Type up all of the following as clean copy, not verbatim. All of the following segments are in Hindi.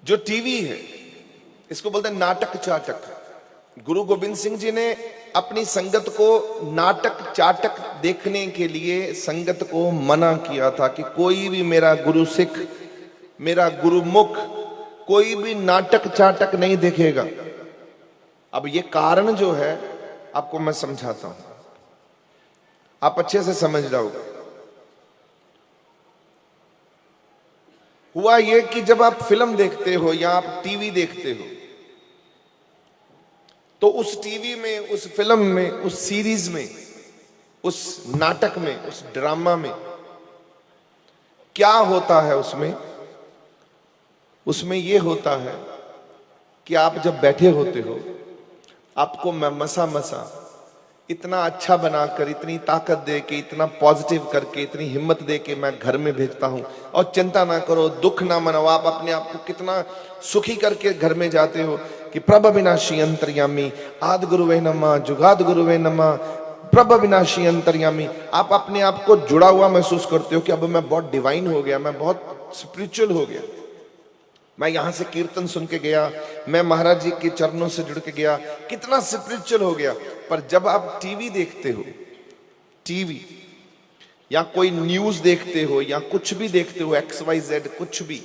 जो टीवी है इसको बोलते हैं नाटक चाटक। गुरु गोविंद सिंह जी ने अपनी संगत को नाटक चाटक देखने के लिए संगत को मना किया था कि कोई भी मेरा गुरु सिख, मेरा गुरुमुख कोई भी नाटक चाटक नहीं देखेगा। अब ये कारण जो है आपको मैं समझाता हूं, आप अच्छे से समझ जाओगे। हुआ ये कि जब आप फिल्म देखते हो या आप टीवी देखते हो तो उस टीवी में, उस फिल्म में, उस सीरीज में, उस नाटक में, उस ड्रामा में क्या होता है? उसमें यह होता है कि आप जब बैठे होते हो, आपको मैं मसा इतना अच्छा बनाकर, इतनी ताकत दे के, इतना पॉजिटिव करके, इतनी हिम्मत दे के मैं घर में भेजता हूं और चिंता ना करो, दुख ना मनाओ। आप अपने आप को कितना सुखी करके घर में जाते हो कि प्रभ विनाशी अंतर्यामी, आद गुरुवे नमः, जुगाद गुरुवे नमः, प्रभ विनाशी अंतर्यामी। आप अपने आप को जुड़ा हुआ महसूस करते हो कि अब मैं बहुत डिवाइन हो गया, मैं बहुत स्पिरिचुअल हो गया, मैं यहां से कीर्तन सुन के गया, मैं महाराज जी के चरणों से जुड़ के गया, कितना स्पिरिचुअल हो गया। पर जब आप टीवी देखते हो, टीवी या कोई न्यूज देखते हो या कुछ भी देखते हो, XYZ कुछ भी,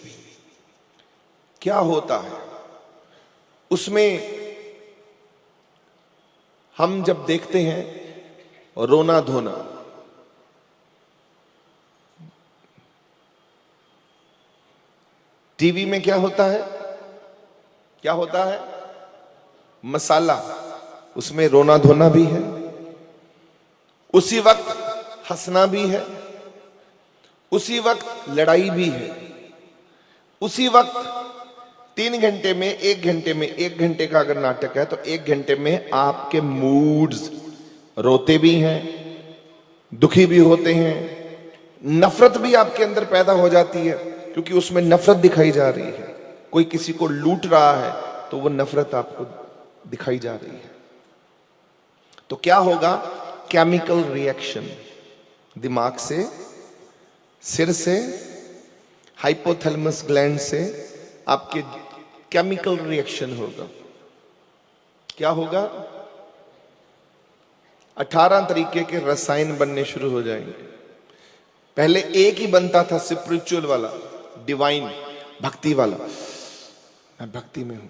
क्या होता है उसमें? हम जब देखते हैं रोना धोना, टीवी में क्या होता है? क्या होता है? मसाला, उसमें रोना धोना भी है, उसी वक्त हंसना भी है, उसी वक्त लड़ाई भी है, उसी वक्त 3 घंटे में, 1 घंटे में, 1 घंटे का अगर नाटक है तो 1 घंटे में आपके मूड्स रोते भी हैं, दुखी भी होते हैं, नफरत भी आपके अंदर पैदा हो जाती है क्योंकि उसमें नफरत दिखाई जा रही है। कोई किसी को लूट रहा है तो वो नफरत आपको दिखाई जा रही है। तो क्या होगा? केमिकल रिएक्शन, दिमाग से, सिर से, हाइपोथैलेमस ग्लैंड से आपके केमिकल रिएक्शन होगा। क्या होगा? 18 तरीके के रसायन बनने शुरू हो जाएंगे। पहले एक ही बनता था, स्पिरिचुअल वाला, डिवाइन, भक्ति वाला। मैं भक्ति में हूं,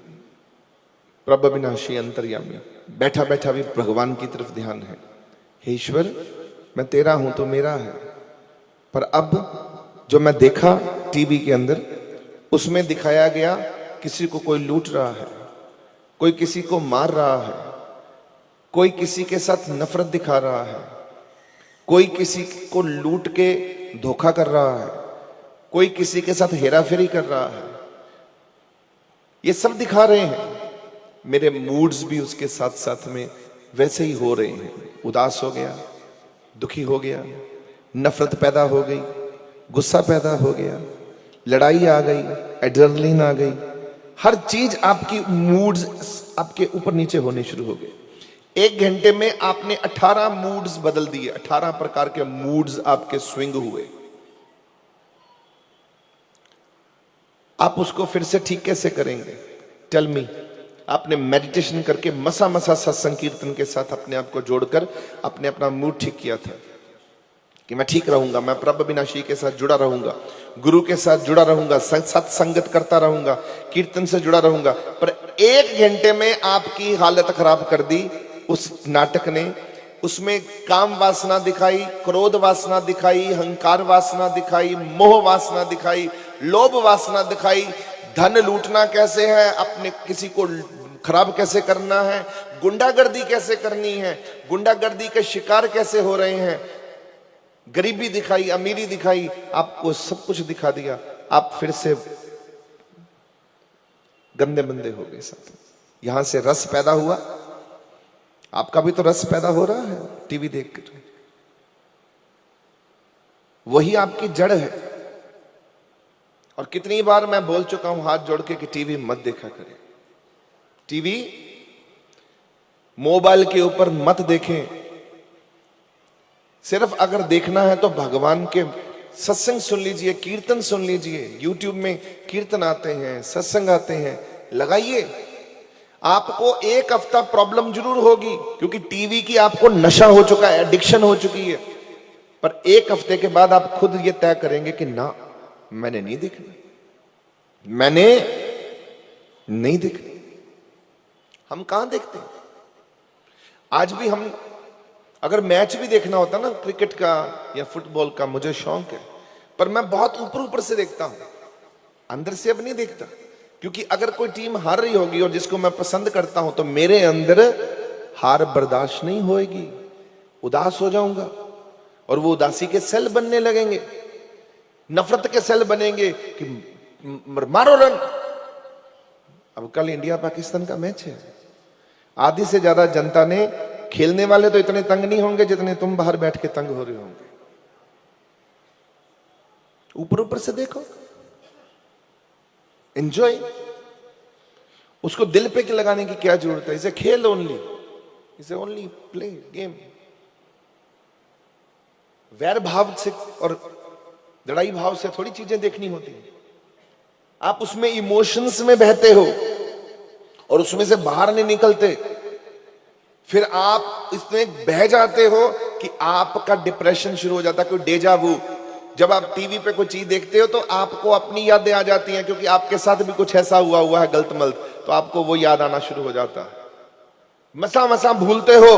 प्रभ विनाशी अंतर्यामी, बैठा बैठा भी भगवान की तरफ ध्यान है, हे ईश्वर मैं तेरा हूं तो मेरा है। पर अब जो मैं देखा टीवी के अंदर, उसमें दिखाया गया किसी को कोई लूट रहा है, कोई किसी को मार रहा है, कोई किसी के साथ नफरत दिखा रहा है, कोई किसी को लूट के धोखा कर रहा है, कोई किसी के साथ हेराफेरी कर रहा है। ये सब दिखा रहे हैं। मेरे मूड्स भी उसके साथ साथ में वैसे ही हो रहे हैं। उदास हो गया, दुखी हो गया, नफरत पैदा हो गई, गुस्सा पैदा हो गया, लड़ाई आ गई, एड्रेनलिन आ गई, हर चीज आपकी मूड्स आपके ऊपर नीचे होने शुरू हो गए। 1 घंटे में आपने 18 मूड्स बदल दिए, 18 प्रकार के मूड्स आपके स्विंग हुए। आप उसको फिर से ठीक कैसे करेंगे? Tell me. आपने मेडिटेशन करके मसा सत्संग कीर्तन के साथ अपने आप को जोड़कर आपने अपना मूड ठीक किया था कि मैं ठीक रहूंगा, मैं प्रभ विनाशी के साथ जुड़ा रहूंगा, गुरु के साथ जुड़ा रहूंगा, सत्संगत करता रहूंगा, कीर्तन से जुड़ा रहूंगा। पर 1 घंटे में आपकी हालत खराब कर दी उस नाटक ने। उसमें काम वासना दिखाई, क्रोध वासना दिखाई, अहंकार वासना दिखाई, मोह वासना दिखाई, लोभ वासना दिखाई, धन लूटना कैसे है, अपने किसी को खराब कैसे करना है, गुंडागर्दी कैसे करनी है, गुंडागर्दी के शिकार कैसे हो रहे हैं, गरीबी दिखाई, अमीरी दिखाई, आपको सब कुछ दिखा दिया। आप फिर से गंदे बंदे हो गए। सब यहां से रस पैदा हुआ, आपका भी तो रस पैदा हो रहा है टीवी देख कर। वही आपकी जड़ है। और कितनी बार मैं बोल चुका हूं हाथ जोड़ के कि टीवी मत देखा करें, टीवी मोबाइल के ऊपर मत देखें। सिर्फ अगर देखना है तो भगवान के सत्संग सुन लीजिए, कीर्तन सुन लीजिए। यूट्यूब में कीर्तन आते हैं, सत्संग आते हैं, लगाइए। आपको एक हफ्ता प्रॉब्लम जरूर होगी, क्योंकि टीवी की आपको नशा हो चुका है, एडिक्शन हो चुकी है। पर एक हफ्ते के बाद आप खुद ये तय करेंगे कि ना, मैंने नहीं देखना, मैंने नहीं देखना। हम कहां देखते हैं? आज भी हम अगर मैच भी देखना होता ना, क्रिकेट का या फुटबॉल का, मुझे शौक है, पर मैं बहुत ऊपर ऊपर से देखता हूं, अंदर से अब नहीं देखता। क्योंकि अगर कोई टीम हार रही होगी और जिसको मैं पसंद करता हूं, तो मेरे अंदर हार बर्दाश्त नहीं होएगी, उदास हो जाऊंगा, और वो उदासी के सेल बनने लगेंगे, नफरत के सेल बनेंगे कि मारो रन। अब कल इंडिया पाकिस्तान का मैच है, आधी से ज्यादा जनता ने, खेलने वाले तो इतने तंग नहीं होंगे जितने तुम बाहर बैठ के तंग हो रहे होंगे। ऊपर ऊपर से देखो, एंजॉय। उसको दिल पे लगाने की क्या जरूरत है? इसे खेल ओनली, इसे ओनली प्ले गेम। वैर भाव से और लड़ाई भाव से थोड़ी चीजें देखनी होती है। आप उसमें इमोशंस में बहते हो और उसमें से बाहर नहीं निकलते, फिर आप इसमें बह जाते हो कि आपका डिप्रेशन शुरू हो जाता है, कोई डेजा वू। जब आप टीवी पे कोई चीज देखते हो तो आपको अपनी यादें आ जाती हैं, क्योंकि आपके साथ भी कुछ ऐसा हुआ है गलत मलत, तो आपको वो याद आना शुरू हो जाता है। मसा मसा भूलते हो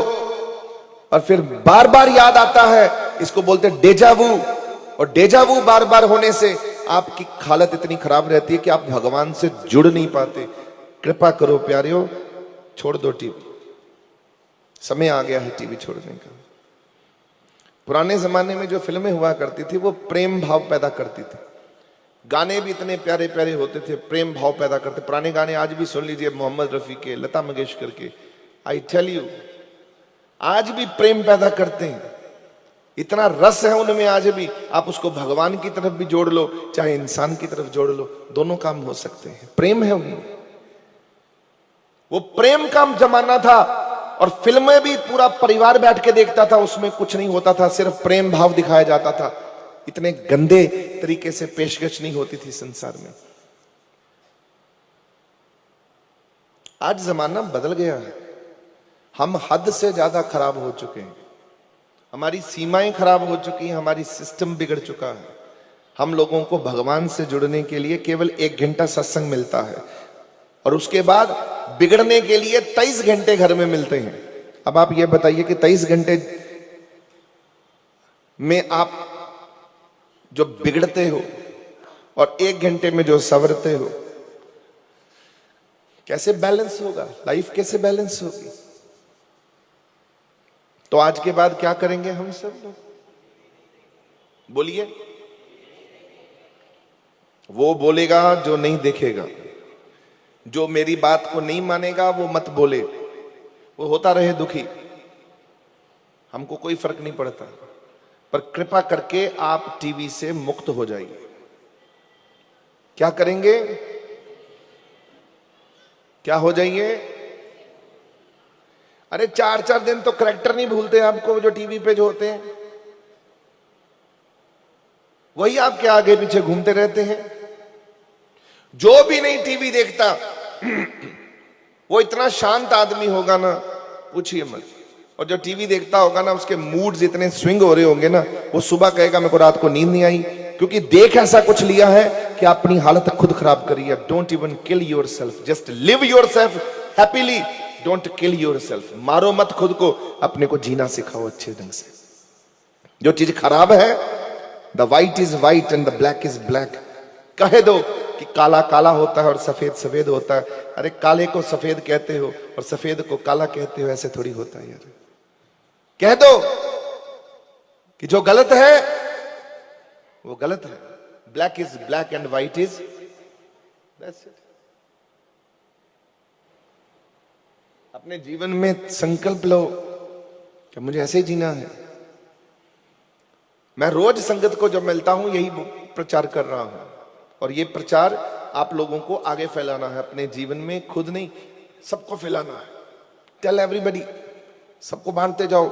और फिर बार बार याद आता है, इसको बोलते हैं डेजावू। और डेजावू बार बार होने से आपकी हालत इतनी खराब रहती है कि आप भगवान से जुड़ नहीं पाते। कृपा करो प्यारियों, छोड़ दो टीवी, समय आ गया है टीवी छोड़ने का। पुराने जमाने में जो फिल्में हुआ करती थी वो प्रेम भाव पैदा करती थी, गाने भी इतने प्यारे प्यारे होते थे, प्रेम भाव पैदा करते। पुराने गाने आज भी सुन लीजिए, मोहम्मद रफी के, लता मंगेशकर के, आई टेल यू, आज भी प्रेम पैदा करते हैं। इतना रस है उनमें आज भी। आप उसको भगवान की तरफ भी जोड़ लो, चाहे इंसान की तरफ जोड़ लो, दोनों काम हो सकते हैं। प्रेम है उनमें, वो प्रेम का जमाना था। और फिल्में भी पूरा परिवार बैठ के देखता था, उसमें कुछ नहीं होता था, सिर्फ प्रेम भाव दिखाया जाता था। इतने गंदे तरीके से पेशकश नहीं होती थी संसार में। आज जमाना बदल गया है, हम हद से ज्यादा खराब हो चुके हैं, हमारी सीमाएं खराब हो चुकी हैं, हमारी सिस्टम बिगड़ चुका है। हम लोगों को भगवान से जुड़ने के लिए केवल 1 घंटा सत्संग मिलता है, और उसके बाद बिगड़ने के लिए 23 घंटे घर में मिलते हैं। अब आप ये बताइए कि 23 घंटे में आप जो बिगड़ते हो और 1 घंटे में जो संवरते हो, कैसे बैलेंस होगा? लाइफ कैसे बैलेंस होगी? तो आज के बाद क्या करेंगे हम सब लोग? बोलिए। वो बोलेगा जो नहीं देखेगा, जो मेरी बात को नहीं मानेगा वो मत बोले, वो होता रहे दुखी, हमको कोई फर्क नहीं पड़ता। पर कृपा करके आप टीवी से मुक्त हो जाइए। क्या करेंगे? क्या हो जाइए? अरे 4-4 दिन तो करैक्टर नहीं भूलते आपको, जो टीवी पे जो होते हैं वही आपके आगे पीछे घूमते रहते हैं। जो भी नहीं टीवी देखता वो इतना शांत आदमी होगा ना, पूछिए मत। और जो टीवी देखता होगा ना, उसके मूड्स इतने स्विंग हो रहे होंगे ना, वो सुबह कहेगा मेरे को रात को नींद नहीं आई, क्योंकि देख ऐसा कुछ लिया है कि अपनी हालत खुद खराब करी है। Don't even kill your self, just live your self happily, don't kill your self. मारो मत खुद को, अपने को जीना सिखाओ अच्छे ढंग से। जो चीज खराब है, the white is white and the black is black, कह दो कि काला काला होता है और सफेद सफेद होता है। अरे काले को सफेद कहते हो और सफेद को काला कहते हो, ऐसे थोड़ी होता है यार। कह दो कि जो गलत है वो गलत है, black is black and white is, that's it. अपने जीवन में संकल्प लो कि मुझे ऐसे ही जीना है। मैं रोज संगत को जब मिलता हूं यही प्रचार कर रहा हूं, और ये प्रचार आप लोगों को आगे फैलाना है अपने जीवन में, खुद नहीं सबको फैलाना है। टेल एवरीबॉडी, सबको बांटते जाओ।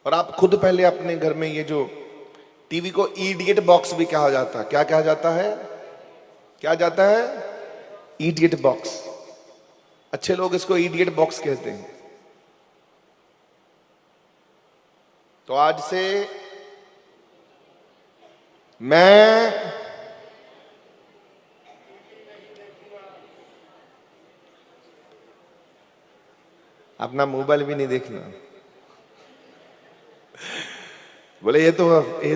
और आप खुद पहले अपने घर में, ये जो टीवी को इडियट बॉक्स भी कहा जाता है, क्या कहा जाता है? क्या जाता है? Idiot box. अच्छे लोग इसको इडियट बॉक्स कहते हैं। तो आज से मैं अपना मोबाइल भी नहीं देखना। बोले ये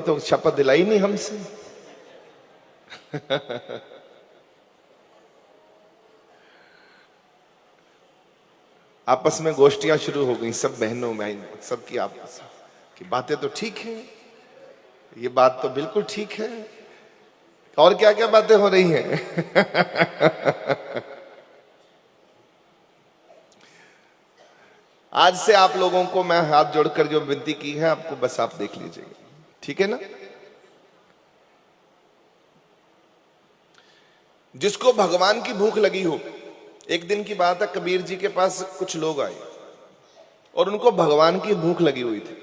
तो शपथ दिलाई नहीं हमसे। आपस में गोष्ठियां शुरू हो गई, सब बहनों में सबकी आपस की बातें तो ठीक है, ये बात तो बिल्कुल ठीक है, और क्या क्या बातें हो रही हैं। आज से आप लोगों को मैं हाथ जोड़कर जो विनती की है, आपको बस आप देख लीजिएगा, ठीक है ना? जिसको भगवान की भूख लगी हो, एक दिन की बात है, कबीर जी के पास कुछ लोग आए और उनको भगवान की भूख लगी हुई थी।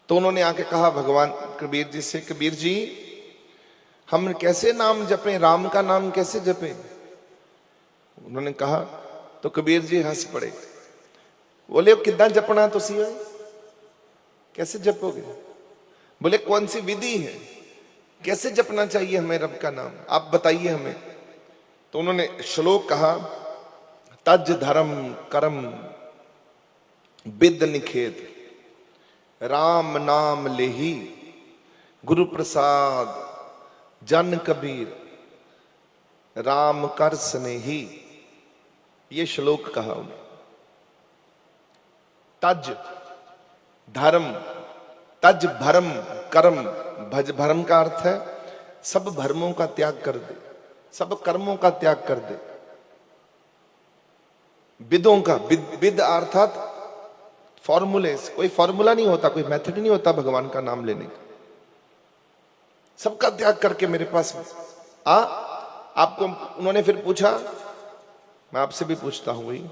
तो उन्होंने आके कहा भगवान कबीर जी से, कबीर जी हम कैसे नाम जपें, राम का नाम कैसे जपें? उन्होंने कहा, तो कबीर जी हंस पड़े, बोले कितना जपना तुसी है, कैसे जपोगे? बोले कौन सी विधि है, कैसे जपना चाहिए हमें रब का नाम, आप बताइए हमें। तो उन्होंने श्लोक कहा, तज धर्म कर्म विद निखेत, राम नाम लेही गुरु प्रसाद जन कबीर, राम कर स्नेही। ये श्लोक कहा उन्होंने। तज धर्म, तज भरम कर्म, भज भरम का अर्थ है सब भरमों का त्याग कर दे, सब कर्मों का त्याग कर दे। विदों का, विद अर्थात फॉर्मूले, कोई फॉर्मूला नहीं होता, कोई मेथड नहीं होता भगवान का नाम लेने का। सबका त्याग करके मेरे पास आ। आपको उन्होंने फिर पूछा, मैं आपसे भी पूछता हूं वही,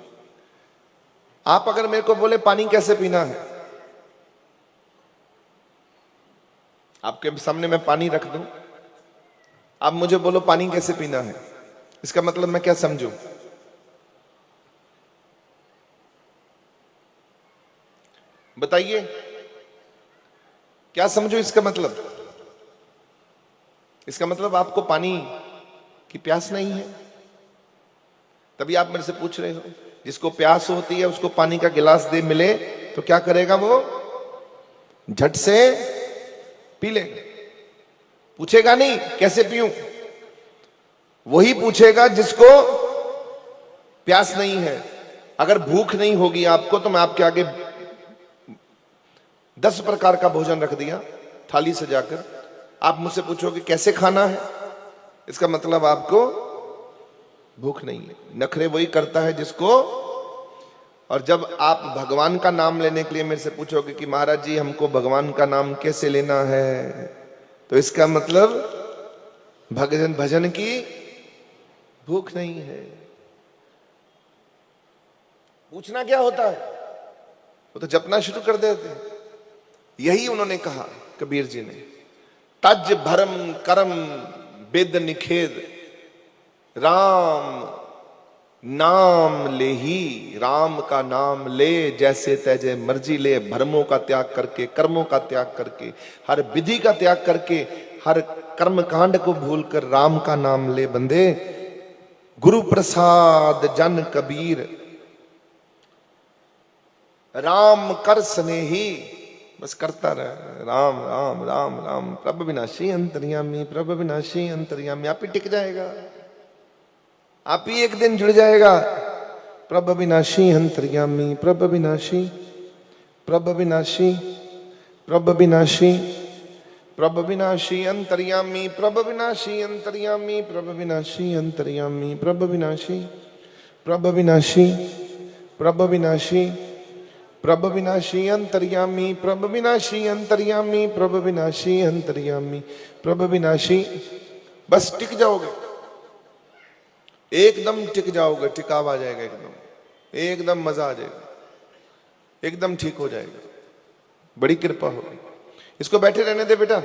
आप अगर मेरे को बोले पानी कैसे पीना है, आपके सामने मैं पानी रख दूं, आप मुझे बोलो पानी कैसे पीना है, इसका मतलब मैं क्या समझूं? बताइए क्या समझो इसका मतलब? इसका मतलब आपको पानी की प्यास नहीं है, तभी आप मेरे से पूछ रहे हो। जिसको प्यास होती है उसको पानी का गिलास दे मिले तो क्या करेगा? वो झट से पी लेगा, पूछेगा नहीं कैसे पीऊं। वही पूछेगा जिसको प्यास नहीं है। अगर भूख नहीं होगी आपको तो मैं आपके आगे 10 प्रकार का भोजन रख दिया थाली सजाकर, आप मुझसे पूछोगे कैसे खाना है, इसका मतलब आपको भूख नहीं है। नखरे वही करता है जिसको, और जब आप भगवान का नाम लेने के लिए मेरे से पूछोगे कि महाराज जी हमको भगवान का नाम कैसे लेना है, तो इसका मतलब भजन की भूख नहीं है। पूछना क्या होता है, वो तो जपना शुरू कर देते हैं। यही उन्होंने कहा कबीर जी ने, तज भरम कर्म विद निखेद, राम नाम ले ही, राम का नाम ले जैसे तैजे मर्जी ले, भरमों का त्याग करके, कर्मों का त्याग करके, हर विधि का त्याग करके, हर कर्म कांड को भूलकर राम का नाम ले बंदे। गुरु प्रसाद जन कबीर, राम कर स्नेही, बस करता रहे राम राम राम राम। प्रभु विनाशी अंतर्यामी, प्रभु विनाशी अंतर्यामी, आप ही टिक जाएगा, आप ही एक दिन जुड़ जाएगा। प्रभु विनाशी अंतर्यामी, प्रभु विनाशी, प्रभु विनाशी, प्रभु विनाशी, प्रभु विनाशी अंतर्यामी, प्रभु विनाशी अंतर्यामी, प्रभु विनाशी अंतर्यामी, प्रभु विनाशी, प्रभु विनाशी, प्रभु विनाशी, प्रभु विनाशी अंतर्यामी, प्रभु विनाशी अंतर्यामी, प्रभु विनाशी अंतर्यामी, प्रभु विनाशी। बस टिक जाओगे, एकदम टिक जाओगे, टिकाव आ जाएगा, एकदम एकदम मजा आ जाएगा, एकदम ठीक हो जाएगा, बड़ी कृपा होगी। इसको बैठे रहने दे बेटा,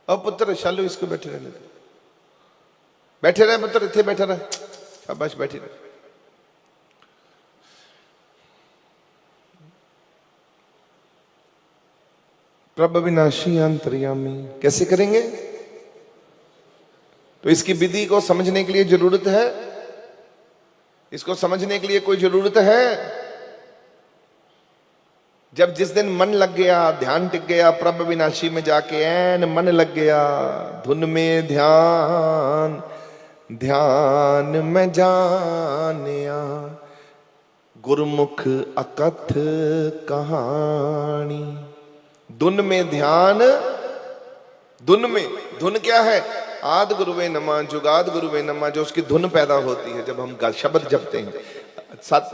अब पुत्र शालू इसको बैठे रहने दो, बैठे रहे पुत्र, इतने बैठे रहे, शाबाश बैठी रहे। प्रभु विनाशी अंतर्यामी कैसे करेंगे? तो इसकी विधि को समझने के लिए जरूरत है, इसको समझने के लिए कोई जरूरत है। जब जिस दिन मन लग गया, ध्यान टिक गया, प्रभु विनाशी में जाके ऐन मन लग गया, धुन में ध्यान, ध्यान में जानिया, गुरुमुख अकथ कहानी। धुन में ध्यान, धुन में, धुन क्या है? आद गुरुवे नमा, जुगाद गुरुवे नमा, जो उसकी धुन पैदा होती है जब हम शब्द जपते हैं।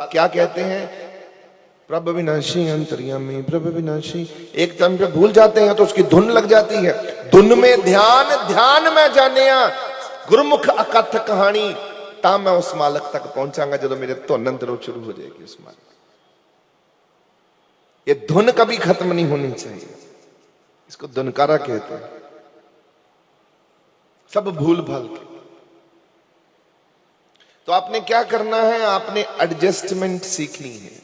क्या कहते हैं? प्रभु विनाशी अंतर्यामी, प्रभु विनाशी। एक टाइम पे भूल जाते हैं तो उसकी धुन लग जाती है। धुन में ध्यान, ध्यान में जानिया, गुरुमुख अकथ कहानी। ता मैं उस मालक तक पहुंचांगा जो मेरे धुन अंदरों शुरू हो जाएगी। उस मालक, ये धुन कभी खत्म नहीं होनी चाहिए, इसको धुनकारा कहते हैं। सब भूल भाल के। तो आपने क्या करना है? आपने एडजस्टमेंट सीखनी है।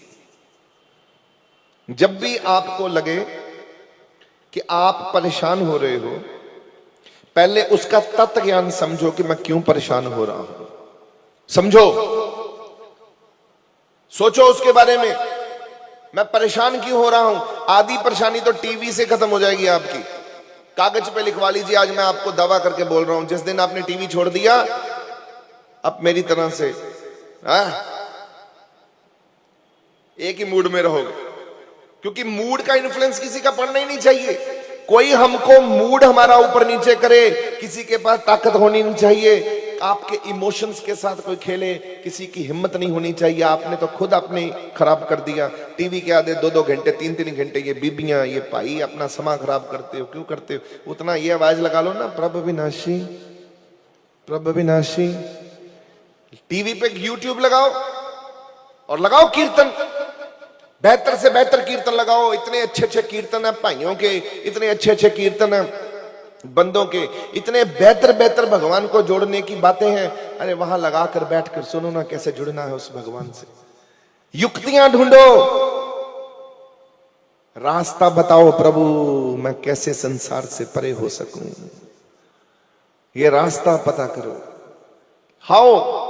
जब भी आपको लगे कि आप परेशान हो रहे हो, पहले उसका तत्व ज्ञान समझो कि मैं क्यों परेशान हो रहा हूं। समझो, सोचो उसके बारे में, मैं परेशान क्यों हो रहा हूं। आधी परेशानी तो टीवी से खत्म हो जाएगी आपकी। कागज पे लिखवा लीजिए, आज मैं आपको दावा करके बोल रहा हूं, जिस दिन आपने टीवी छोड़ दिया, अब मेरी तरह से एक ही मूड में रहोगे। क्योंकि मूड का इन्फ्लुएंस किसी का पड़ना ही नहीं चाहिए। कोई हमको मूड हमारा ऊपर नीचे करे, किसी के पास ताकत होनी नहीं चाहिए। आपके इमोशंस के साथ कोई खेले, किसी की हिम्मत नहीं होनी चाहिए। आपने तो खुद अपने खराब कर दिया। टीवी के आधे 2-2 घंटे 3-3 घंटे ये बीबियां, ये भाई अपना समय खराब करते हो। क्यों करते हो? उतना ये आवाज लगा लो ना, प्रभु विनाशी, प्रभु विनाशी। टीवी पे यूट्यूब लगाओ और लगाओ कीर्तन, बेहतर से बेहतर कीर्तन लगाओ। इतने अच्छे अच्छे कीर्तन है भाइयों के, इतने अच्छे अच्छे कीर्तन है बंदों के, इतने बेहतर बेहतर भगवान को जोड़ने की बातें हैं। अरे वहां लगाकर बैठकर सुनो ना कैसे जुड़ना है उस भगवान से। युक्तियां ढूंढो, रास्ता बताओ प्रभु, मैं कैसे संसार से परे हो सकूं। ये रास्ता पता करो। हाउ,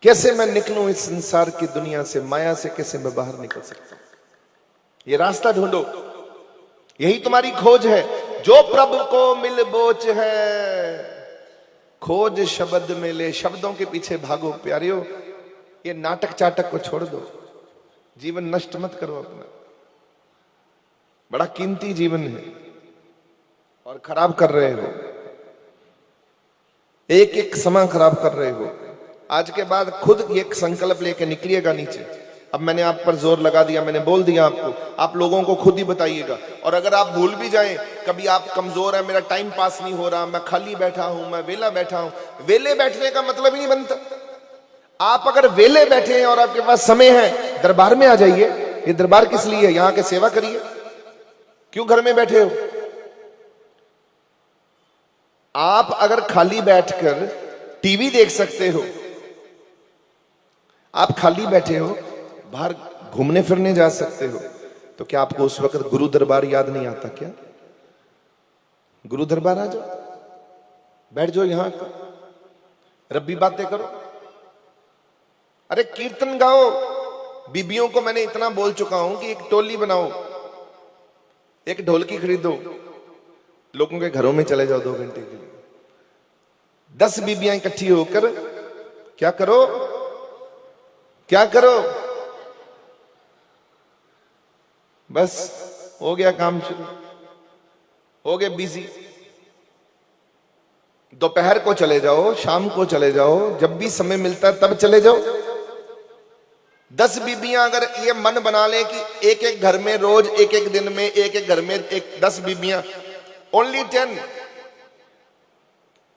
कैसे मैं निकलूं इस संसार की दुनिया से, माया से कैसे मैं बाहर निकल सकता हूं। ये रास्ता ढूंढो, यही तुम्हारी खोज है। जो प्रभु को मिल बोच है, खोज शब्द में ले। शब्दों के पीछे भागो प्यारियों, ये नाटक चाटक को छोड़ दो। जीवन नष्ट मत करो अपना, बड़ा कीमती जीवन है और खराब कर रहे हो। एक एक समय खराब कर रहे हो। आज के बाद खुद एक संकल्प लेके निकलिएगा नीचे। अब मैंने आप पर जोर लगा दिया, मैंने बोल दिया आपको, आप लोगों को खुद ही बताइएगा। और अगर आप भूल भी जाएं, कभी आप कमजोर है, मेरा टाइम पास नहीं हो रहा, मैं खाली बैठा हूं, मैं वेला बैठा हूं। वेले बैठने का मतलब ही नहीं बनता। आप अगर वेले बैठे हैं और आपके पास समय है, दरबार में आ जाइए। ये दरबार किस लिए है? यहां के सेवा करिए। क्यों घर में बैठे हो? आप अगर खाली बैठकर टीवी देख सकते हो, आप खाली बैठे हो, बाहर घूमने फिरने जा सकते हो, तो क्या आपको उस वक्त गुरु दरबार याद नहीं आता क्या? गुरु दरबार आ जाओ, बैठ जाओ, यहां रब्बी बातें करो। अरे कीर्तन गाओ। बीबियों को मैंने इतना बोल चुका हूं कि एक टोली बनाओ, एक ढोलकी खरीदो, लोगों के घरों में चले जाओ 2 घंटे के लिए। 10 बीबियां इकट्ठी होकर क्या करो, क्या करो, बस हो गया काम शुरू, हो गए बिजी। दोपहर को चले जाओ, शाम को चले जाओ, जब भी समय मिलता है तब चले जाओ। 10 बीबियां अगर ये मन बना ले कि एक एक घर में रोज एक एक दिन में एक एक घर में 10 बीबियां, ओनली 10,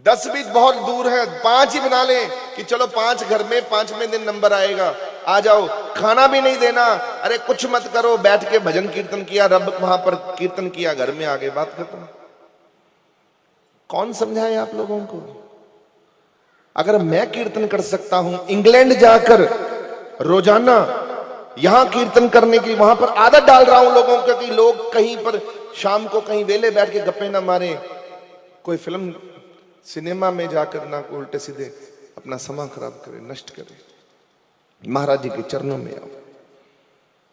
10 भी बहुत दूर है, 5 ही बना ले कि चलो 5 घर में 5वें दिन नंबर आएगा, आ जाओ। खाना भी नहीं देना, अरे कुछ मत करो, बैठ के भजन कीर्तन किया, रब वहां पर कीर्तन किया, घर में आ गए, बात खत्म। कौन समझाए आप लोगों को? अगर मैं कीर्तन कर सकता हूं इंग्लैंड जाकर रोजाना यहां कीर्तन करने की, वहां पर आदत डाल रहा हूं लोगों को कि लोग कहीं पर शाम को कहीं वेले बैठ के गप्पे ना मारे, कोई फिल्म सिनेमा में जाकर ना को उल्टे सीधे अपना समय खराब करे, नष्ट करे। महाराज जी के चरणों में आओ,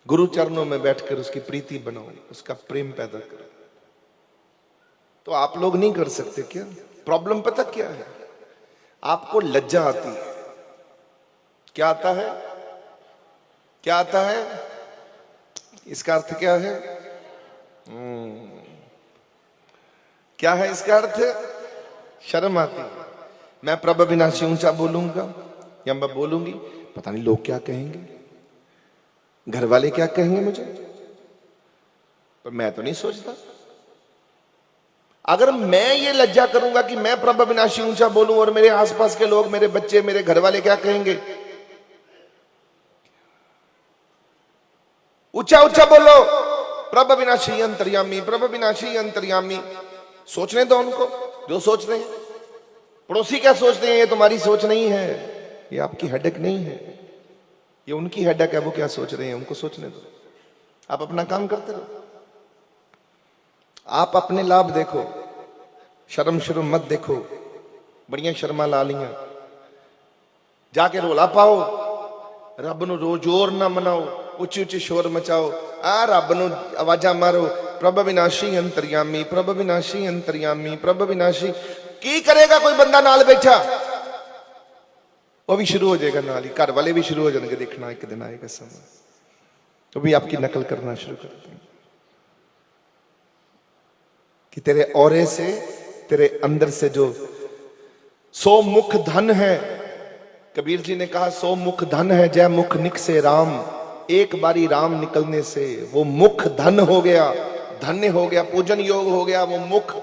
गुरु चरणों में बैठकर उसकी प्रीति बनाओ, उसका प्रेम पैदा करो। तो आप लोग नहीं कर सकते क्या? प्रॉब्लम पता क्या है? आपको लज्जा आती है। क्या आता है? क्या आता है? इसका अर्थ क्या है? क्या है इसका अर्थ? शर्म आती है। मैं प्रभु अविनाशी ऊंचा बोलूंगा या मैं बोलूंगी, पता नहीं लोग क्या कहेंगे, घर वाले क्या कहेंगे मुझे, पर मैं तो नहीं सोचता। अगर मैं ये लज्जा करूंगा कि मैं प्रभु अविनाशी ऊंचा बोलूं और मेरे आसपास के लोग, मेरे बच्चे, मेरे घर वाले क्या कहेंगे? ऊंचा ऊंचा बोलो, प्रभु अविनाशी अंतर्यामी, प्रभु अविनाशी अंतर्यामी। सोचने दो उनको जो सोच रहे हैं। पड़ोसी क्या सोचते हैं ये तुम्हारी सोच नहीं है, ये आपकी हेडेक नहीं है, ये उनकी हेडेक है। वो क्या सोच रहे हैं उनको सोचने दो, आप अपना काम करते रहो। आप अपने लाभ देखो, शर्म शर्म मत देखो। बड़िया शर्मा ला लिया, जाके रोला पाओ, रब नु जोर ना मनाओ, उच्ची उच्ची शोर मचाओ, आ रब नु आवाजा मारो, प्रभु अविनाशी अंतर्यामी, प्रभु अविनाशी अंतर्यामी, प्रभु अविनाशी। की करेगा कोई बंदा नाल बैठा? वो भी शुरू हो जाएगा नाल ही, घर वाले भी शुरू हो जाएंगे, देखना एक दिन आएगा समय तो भी आपकी नकल करना शुरू कर देंगे कि तेरे औरे से, तेरे अंदर से जो 100 मुख धन है। कबीर जी ने कहा 100 मुख धन है, जय मुख निक से राम। एक बारी राम निकलने से वो मुख धन हो गया, धन्य हो गया, पूजन योग हो गया वो मुख।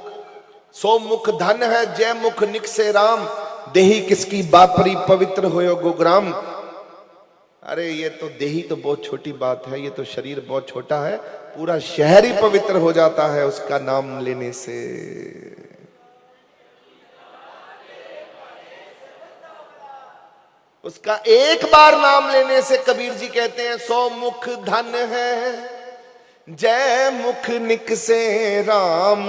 100 मुख धन है, जय मुख निक से राम। देही किसकी बापरी, पवित्र होयो गुग्राम। अरे ये तो देही तो बहुत छोटी बात है, ये तो शरीर बहुत छोटा है, पूरा शहर ही पवित्र हो जाता है उसका नाम लेने से। उसका एक बार नाम लेने से कबीर जी कहते हैं 100 मुख धन है, जय मुख निक से राम।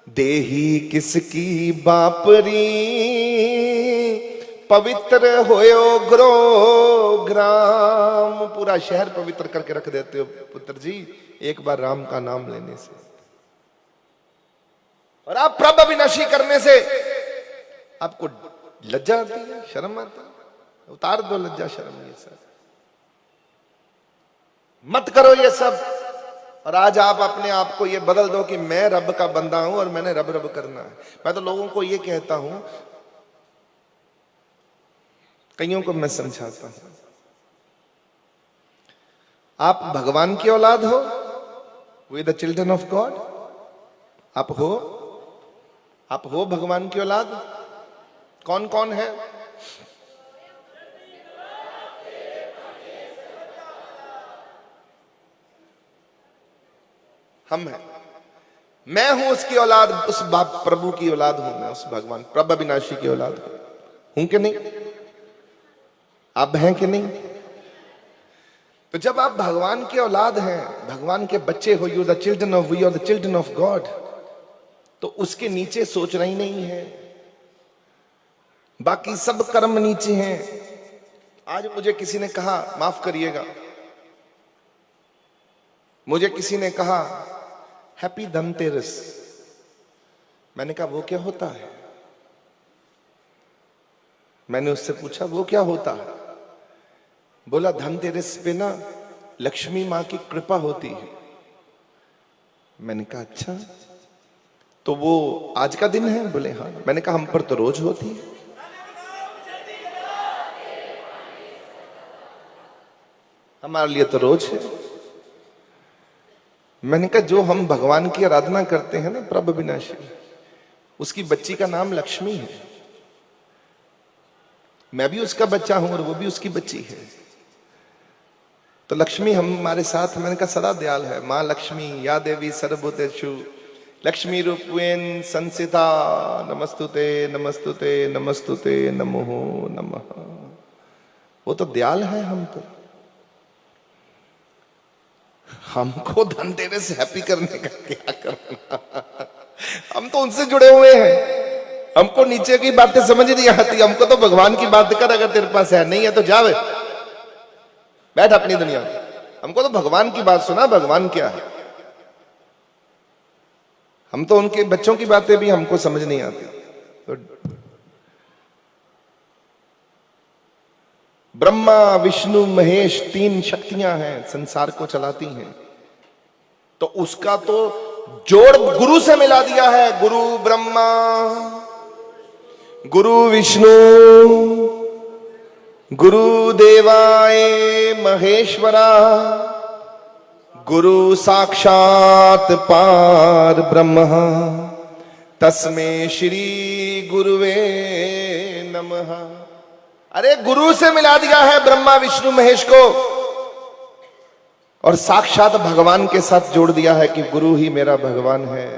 देही किसकी बापरी, पवित्र होयो ग्रो ग्राम। पूरा शहर पवित्र करके रख देते हो पुत्र जी एक बार राम का नाम लेने से। और आप प्रभु अविनाशी करने से आपको लज्जा आती है, शर्म आती है। उतार दो लज्जा शर्म, ये सब मत करो ये सब। और आज आप अपने आप को ये बदल दो कि मैं रब का बंदा हूं और मैंने रब रब करना है। मैं तो लोगों को ये कहता हूं, कईयों को मैं समझाता हूं, आप भगवान की औलाद हो, we the children of God. आप हो भगवान की औलाद। कौन कौन है? हम हैं। मैं हूं उसकी औलाद, उस बाप प्रभु की औलाद हूं मैं, उस भगवान प्रभु अविनाशी की औलाद हूं कि नहीं? आप हैं कि नहीं? तो जब आप भगवान की औलाद हैं, भगवान के बच्चे हो, you the children of, we are the children of God, तो उसके नीचे सोचना ही नहीं है, बाकी सब कर्म नीचे हैं। आज मुझे किसी ने कहा, माफ करिएगा, मुझे किसी ने कहा हैप्पी धनतेरस। मैंने कहा वो क्या होता है? मैंने उससे पूछा वो क्या होता है? बोला धनतेरस पे ना लक्ष्मी मां की कृपा होती है। मैंने कहा अच्छा, तो वो आज का दिन है? बोले हाँ। मैंने कहा हम पर तो रोज होती है। हमारे लिए तो रोज है। मैंने कहा जो हम भगवान की आराधना करते हैं ना प्रभु अविनाशी, उसकी बच्ची का नाम लक्ष्मी है। मैं भी उसका बच्चा हूं और वो भी उसकी बच्ची है। तो लक्ष्मी हमारे साथ, मैंने कहा सदा दयाल है। माँ लक्ष्मी या देवी सर्वभूतेषु लक्ष्मी रूपेण संस्थिता नमस्तुते नमस्तुते नमस्तुते नमो नमः। वो तो दयाल है। हमको धनतेरस हैप्पी करने का क्या करना। हम तो उनसे जुड़े हुए हैं। हमको नीचे की बातें समझ नहीं आती। हमको तो भगवान की बात कर, अगर तेरे पास है, नहीं है तो जावे बैठ अपनी दुनिया में। हमको तो भगवान की बात सुना, भगवान क्या है। हम तो उनके बच्चों की बातें भी हमको समझ नहीं आती। तो ब्रह्मा विष्णु महेश तीन शक्तियां हैं, संसार को चलाती हैं। तो उसका तो जोड़ गुरु से मिला दिया है। गुरु ब्रह्मा, गुरु विष्णु, गुरु देवाय महेश्वरा, गुरु साक्षात पार ब्रह्म तस्मै श्री गुरुवे नमः। अरे गुरु से मिला दिया है ब्रह्मा विष्णु महेश को, और साक्षात भगवान के साथ जोड़ दिया है कि गुरु ही मेरा भगवान है।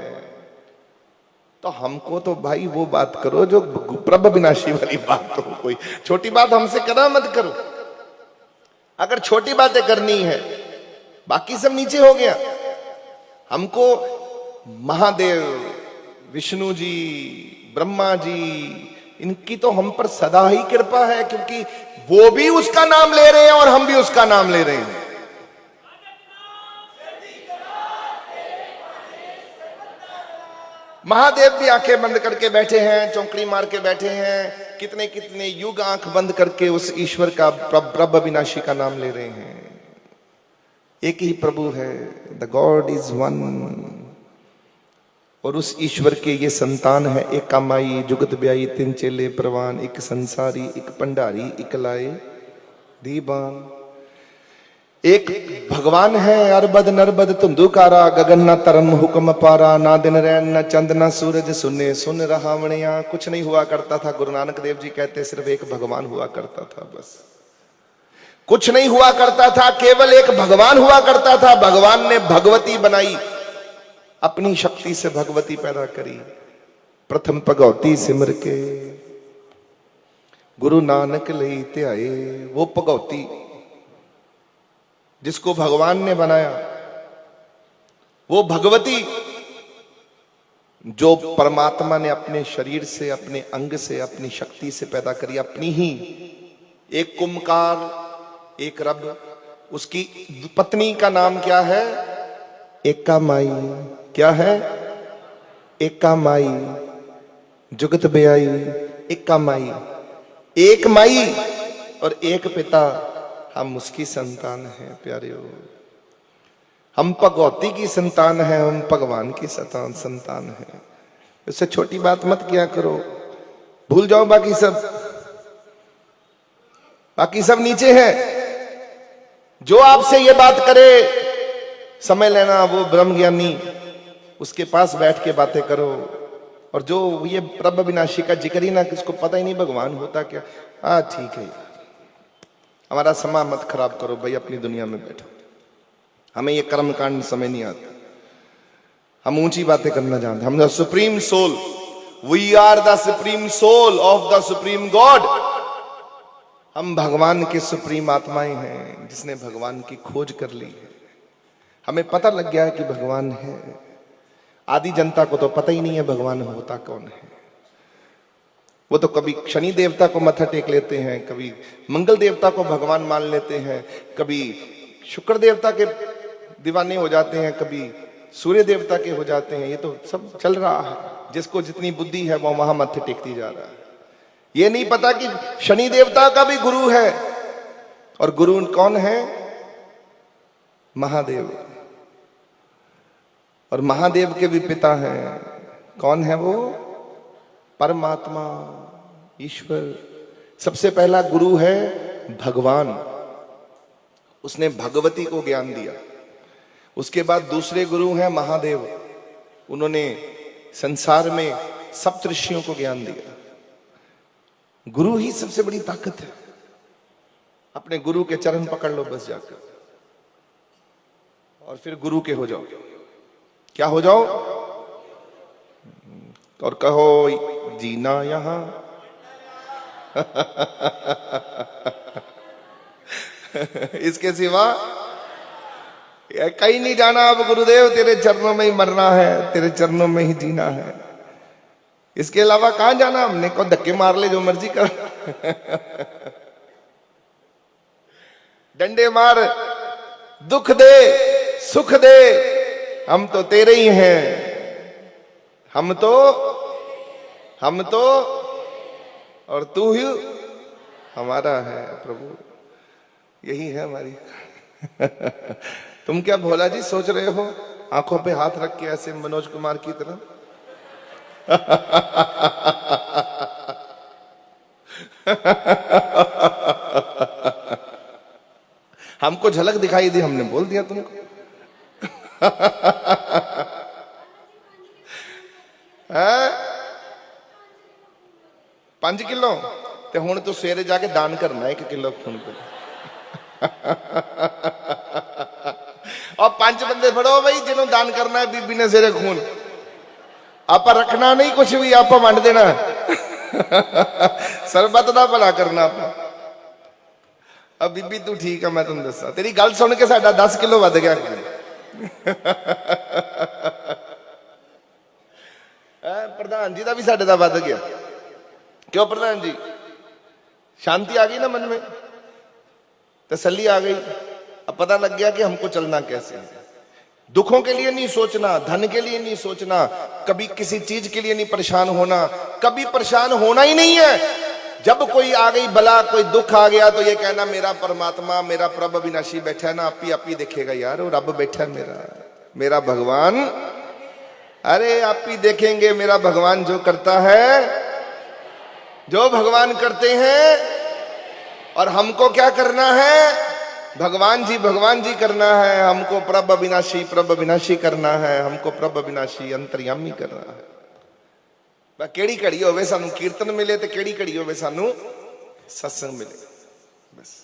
तो हमको तो भाई वो बात करो जो प्रभ विनाशी वाली बात हो। कोई छोटी बात हमसे करा मत करो। अगर छोटी बातें करनी है, बाकी सब नीचे हो गया। हमको महादेव, विष्णु जी, ब्रह्मा जी, इनकी तो हम पर सदा ही कृपा है, क्योंकि वो भी उसका नाम ले रहे हैं और हम भी उसका नाम ले रहे हैं। महादेव भी आंखें बंद करके बैठे हैं, चौंकड़ी मार के बैठे हैं। कितने कितने युग आंख बंद करके उस ईश्वर का, प्रभ विनाशी का नाम ले रहे हैं। एक ही प्रभु है, द गॉड इज वन। और उस ईश्वर के ये संतान है। एक कामाई जुगत ब्याई तिन चेले प्रवान, एक संसारी एक पंडारी एक लाए दीवान। एक भगवान है अरबद नरबद धुंधुकारा, गगन न तरम हुक्म पारा, ना दिन रैन न चंद न सूरज सुने सुन रहा वणिया। कुछ नहीं हुआ करता था। गुरु नानक देव जी कहते सिर्फ एक भगवान हुआ करता था, बस। कुछ नहीं हुआ करता था, केवल एक भगवान हुआ करता था। भगवान ने भगवती बनाई, अपनी शक्ति से भगवती पैदा करी। प्रथम भगवती सिमर के गुरु नानक लई ध्याए। वो भगवती जिसको भगवान ने बनाया, वो भगवती जो परमात्मा ने अपने शरीर से, अपने अंग से, अपनी शक्ति से पैदा करी, अपनी ही। एक कुमकार, एक रब। उसकी पत्नी का नाम क्या है? एका माई। क्या है? एका माई। जुगत ब्याई एका माई। एक माई और एक पिता, हम उसकी संतान हैं प्यारियों। हम भगवती की संतान हैं, हम भगवान की संतान हैं। इससे छोटी बात मत किया करो। भूल जाओ बाकी सब। बाकी सब नीचे है। जो आपसे ये बात करे, समय लेना, वो ब्रह्म ज्ञानी, उसके पास बैठ के बातें करो। और जो ये प्रभ विनाशी का जिक्र ही ना, किसको पता ही नहीं भगवान होता क्या। ठीक है, हमारा समय मत खराब करो भाई, अपनी दुनिया में बैठो। हमें ये कर्म कांड समय नहीं आता। हम ऊंची बातें करना जानते। हम the supreme soul, we are the supreme soul of the supreme God. हम भगवान के सुप्रीम आत्माएं हैं, जिसने भगवान की खोज कर ली है। हमें पता लग गया है कि भगवान है। आदि जनता को तो पता ही नहीं है भगवान होता कौन है। वो तो कभी शनि देवता को मत्था टेक लेते हैं, कभी मंगल देवता को भगवान मान लेते हैं, कभी शुक्र देवता के दीवाने हो जाते हैं, कभी सूर्य देवता के हो जाते हैं। ये तो सब चल रहा है। जिसको जितनी बुद्धि है वो वहां मत्थे टेकती जा रहा है। ये नहीं पता कि शनि देवता का भी गुरु है। और गुरु कौन है? महादेव। और महादेव के भी पिता हैं। कौन है वो? परमात्मा, ईश्वर। सबसे पहला गुरु है भगवान। उसने भगवती को ज्ञान दिया। उसके बाद दूसरे गुरु हैं महादेव। उन्होंने संसार में सप्तऋषियों को ज्ञान दिया। गुरु ही सबसे बड़ी ताकत है। अपने गुरु के चरण पकड़ लो बस जाकर, और फिर गुरु के हो जाओ। क्या हो जाओ? और कहो जीना यहां इसके सिवा कहीं नहीं जाना। अब गुरुदेव तेरे चरणों में ही मरना है, तेरे चरणों में ही जीना है, इसके अलावा कहां जाना? हमने को धक्के मार ले, जो मर्जी कर डंडे मार, दुख दे, सुख दे, हम तो तेरे ही हैं। हम तो और तू ही हमारा है प्रभु। यही है हमारी तुम क्या भोला जी सोच रहे हो आंखों पे हाथ रख के ऐसे मनोज कुमार की तरह? हमको झलक दिखाई दी, हमने बोल दिया तुमको। 5 किलो ते हुण तू सवेरे जाके दान करना 1 किलो खून पे। और 5 बंदे फड़ो भाई जिन्होंने दान करना है बीबी ने सवेरे खून। आप रखना नहीं कुछ भी, आप वंड देना सरबत का भला करना। अब बीबी तू ठीक है, मैं तुम दसा तेरी गल सुन के साडा 10 किलो वध गया। प्रधान जी का भी साडे दा वध गया। क्यों प्रधान जी? शांति आ गई ना मन में, तसल्ली आ गई। अब पता लग गया कि हमको चलना कैसे है। दुखों के लिए नहीं सोचना, धन के लिए नहीं सोचना, कभी किसी चीज के लिए नहीं परेशान होना, कभी परेशान होना ही नहीं है। जब कोई आ गई बला, कोई दुख आ गया तो ये कहना मेरा परमात्मा, मेरा प्रभु अविनाशी बैठा है ना, आप ही देखेगा यार, वो रब बैठा है मेरा भगवान। अरे आप ही देखेंगे मेरा भगवान जो करता है, जो भगवान करते हैं। और हमको क्या करना है? भगवान जी करना है हमको। प्रभु अविनाशी करना है हमको। प्रभु अविनाशी अंतर्यामी करना है। केड़ी घड़ी होवे सानू कीर्तन मिले, ते केड़ी घड़ी होवे सानू सत्संग मिले, बस।